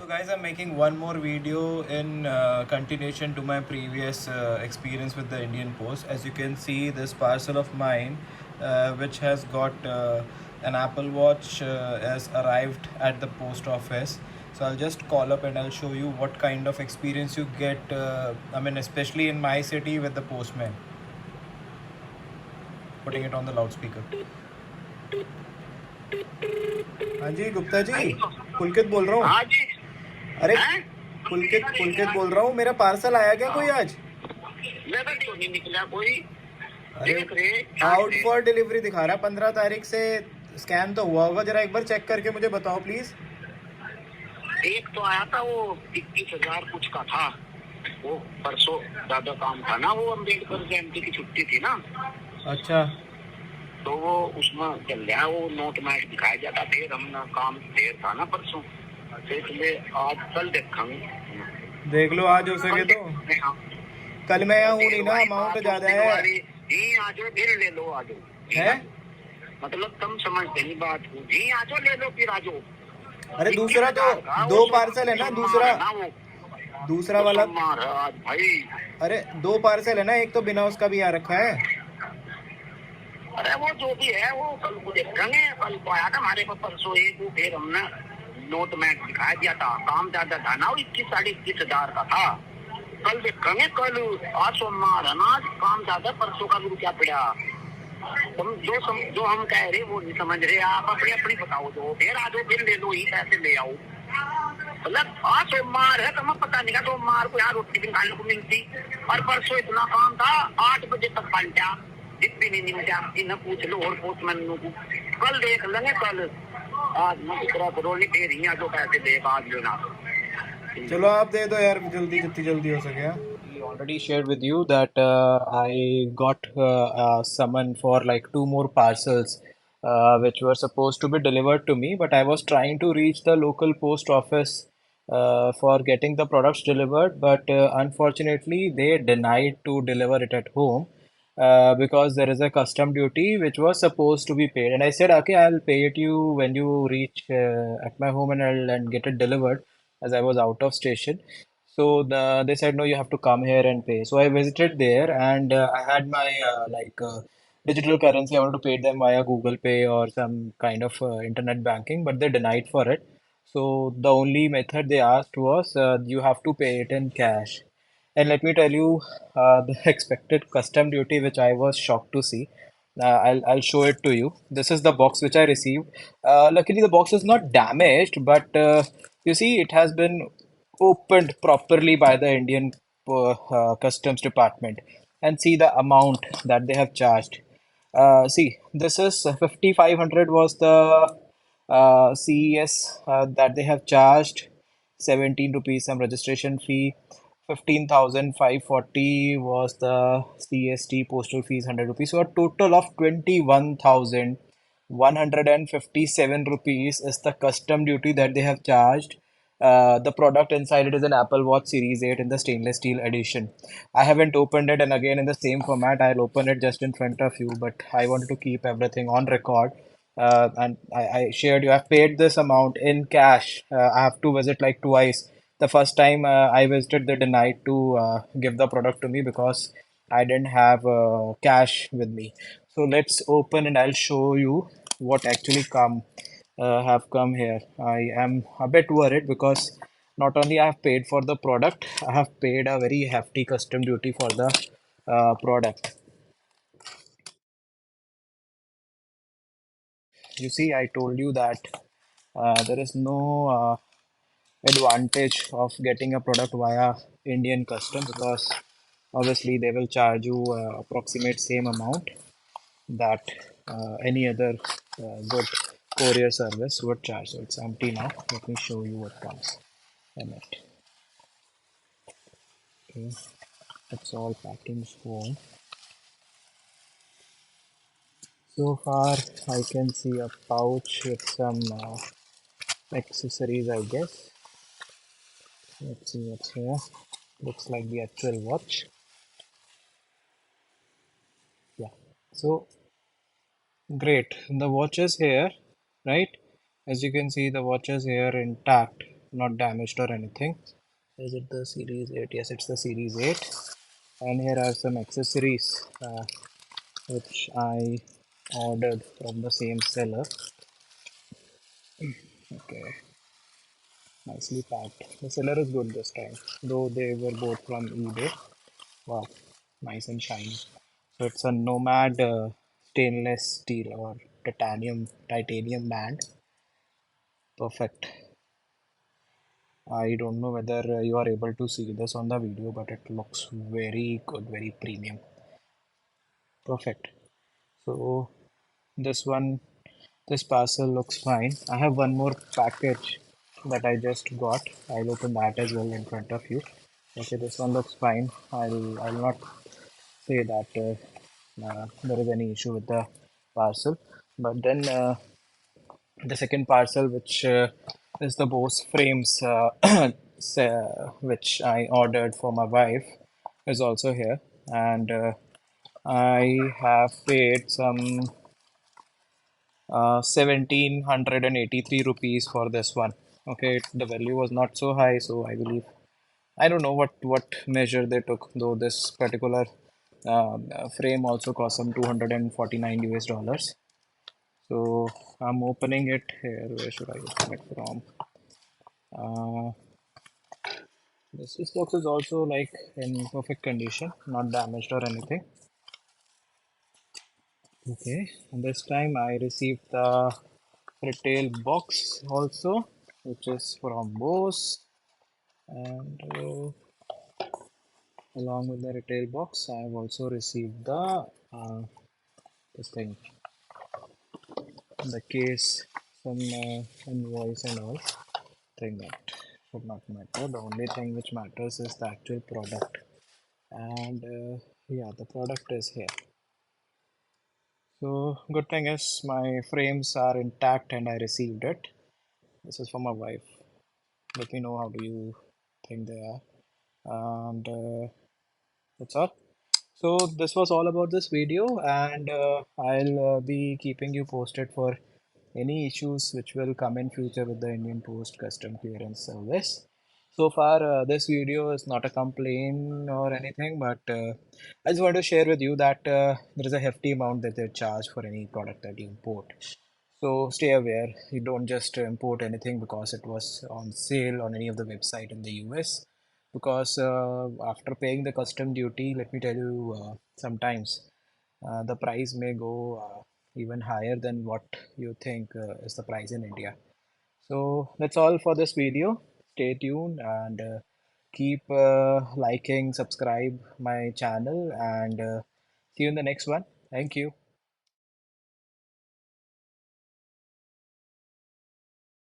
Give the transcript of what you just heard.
So guys, I'm making one more video in continuation to my previous experience with the Indian Post. As you can see, this parcel of mine, which has got an Apple Watch, has arrived at the post office. So I'll just call up and I'll show you what kind of experience you get. I mean, especially in my city with the postman. Putting it on the loudspeaker. हाँ जी गुप्ता जी, पुलकित बोल रहा हूँ। हाँ जी। अरे हैं? पुलकित पुलकित बोल रहा हूँ। मेरा पार्सल आया क्या कोई आज? लेबर तो नहीं निकला कोई। अरे देख रहे आउट फॉर डिलीवरी दिखा रहा है 15 तारीख से। स्कैन तो हुआ होगा, जरा एक बार चेक करके मुझे बताओ प्लीज। एक तो आया था वो 21,000 कुछ का था। वो परसों ज्यादा काम था ना, वो अम्बेडकर जयंती की छुट्टी थी ना, अच्छा तो वो उसमें चल रहा है, वो नोट मैच दिखाया जाता। फिर हमने काम देर था ना परसों, तो इसलिए आज कल देखेंगे। देख लो आज हो सके तो। कल मैं यहाँ हूँ नहीं ना, अमाउंट ज्यादा है। जी आ जाओ, फिर ले लो, आ जाओ। है मतलब तुम समझते नहीं बात को। जी आ जाओ, ले लो, फिर आ जाओ। अरे दूसरा तो दो पार्सल है ना, दूसरा वाला। आज भाई, अरे दो पार्सल है ना, एक तो बिना उसका भी आ रखा है। अरे वो जो भी है वो कल को देखेंगे। कल को आया था हमारे पास परसों एक, वो फिर हमने नोट मैच दिखा दिया था। काम ज्यादा था ना, वो 21-21,000 का था। कल देखेंगे, कल आज सोमवार है ना, आज काम ज्यादा, परसों का भी क्या पड़ा। तुम जो हम कह रहे वो नहीं समझ रहे। आप अपनी अपनी बताओ, जो फिर आ जाओ, फिर ले लो, ही पैसे ले आओ। मतलब आज सोमवार है, तुम्हें पता नहीं था सोमवार को यहाँ रोटी भी खाने को मिलती। और परसों इतना काम था, 8 बजे तक पहुंचा, भी नहीं निपटा। इन्हें पूछ लो और पोस्टमैन को। कल देख लेंगे, कल। आज मैं दूसरा करो नहीं, फिर यहाँ जो पैसे दे आज लेना। चलो आप दे दो यार, जल्दी जितनी जल्दी हो सके। Already shared with you that I got a summon for like two more parcels which were supposed to be delivered to me, but I was trying to reach the local post office for getting the products delivered, but unfortunately they denied to deliver it at home because there is a custom duty which was supposed to be paid. And I said, okay, I'll pay it you when you reach at my home, and I'll and get it delivered, as I was out of station. So they said, no, you have to come here and pay. So I visited there, and I had my digital currency. I wanted to pay them via Google Pay or some kind of internet banking, but they denied for it. So the only method they asked was you have to pay it in cash. And let me tell you, the expected custom duty, which I was shocked to see. I'll show it to you. This is the box which I received. Luckily, the box is not damaged, but you see, it has been opened properly by the Indian Customs Department. And see the amount that they have charged. See, this is 5,500 was the CES that they have charged, 17 rupees some registration fee. 15,540 was the CST postal fees, 100 rupees. So a total of 21,157 rupees is the custom duty that they have charged. The product inside it is an Apple Watch Series 8 in the stainless steel edition. I haven't opened it, and again in the same format, I'll open it just in front of you, but I wanted to keep everything on record. And I shared you, I've paid this amount in cash. I have to visit like twice. The first time I visited, they denied to give the product to me because I didn't have cash with me. So let's open and I'll show you what actually have come here. I am a bit worried because not only I have paid for the product, I have paid a very hefty custom duty for the product. You see, I told you that there is no advantage of getting a product via Indian customs because obviously they will charge you approximate same amount that any other good courier service would charge. So it's empty now. Let me show you what comes in it. Okay, it's all packing home. So far, I can see a pouch with some accessories, I guess. Let's see what's here. Looks like the actual watch. Yeah. So great. The watch is here, right? As you can see, the watch is here intact. not damaged or anything. Is it the Series 8? Yes, it's the Series 8. And here are some accessories which I ordered from the same seller. Okay, nicely packed. The seller is good this time, though they were both from eBay. Wow, nice and shiny. So it's a Nomad stainless steel or titanium band. Perfect. I don't know whether you are able to see this on the video, but it looks very good, very premium. Perfect. So this one, this parcel looks fine. I have one more package that I just got. I'll open that as well in front of you. Okay, this one looks fine. I'll not say that there is any issue with the parcel. But then the second parcel, which is the Bose frames, which I ordered for my wife, is also here, and I have paid some 1783 rupees for this one. Okay, the value was not so high, so I believe I don't know what measure they took, though this particular frame also cost some 249 US dollars. So I'm opening it here. Where should I open it from? Uh, this box is also like in perfect condition, not damaged or anything. Okay, and this time I received the retail box also, which is from Bose, and along with the retail box, I have also received this thing, the case, some invoice and all. Thing that should not matter. The only thing which matters is the actual product, and yeah, the product is here. So good thing is my frames are intact and I received it. This is for my wife. Let me know how do you think they are, and that's all. So this was all about this video, and I'll be keeping you posted for any issues which will come in future with the Indian Post custom clearance service. So far, this video is not a complaint or anything, but I just want to share with you that there is a hefty amount that they charge for any product that you import. So stay aware. You don't just import anything because it was on sale on any of the website in the US. Because after paying the custom duty, let me tell you, sometimes the price may go even higher than what you think is the price in India. So that's all for this video. Stay tuned and keep liking, subscribe my channel, and see you in the next one. Thank you.